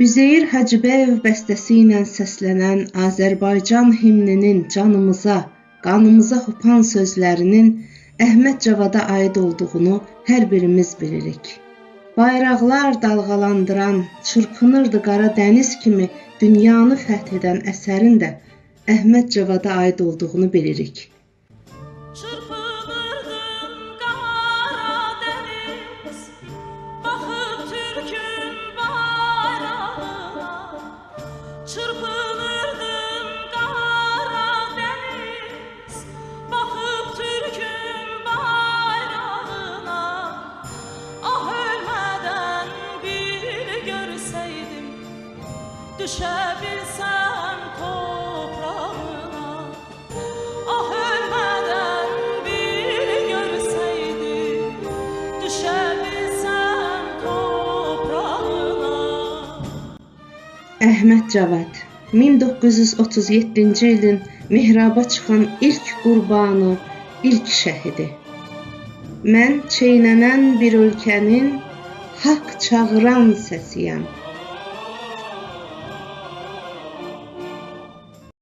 Üzeyir Hacıbəyev bəstəsi ilə səslənən Azərbaycan himninin canımıza, qanımıza hopan sözlərinin Əhməd Cavada aid olduğunu hər birimiz bilirik. Bayraqlar dalğalandıran, çırpınırdı qara dəniz kimi dünyanı fəth edən əsərin də Əhməd Cavada aid olduğunu bilirik. Düşebilsem toprağına, ah ölmeden bir görseydim, düşebilsem toprağına. Əhməd Cavad 1937-ci ilin mihraba çıxan ilk qurbanı, ilk şəhidi. Mən çeynənən bir ölkənin haqq çağıran səsiyəm.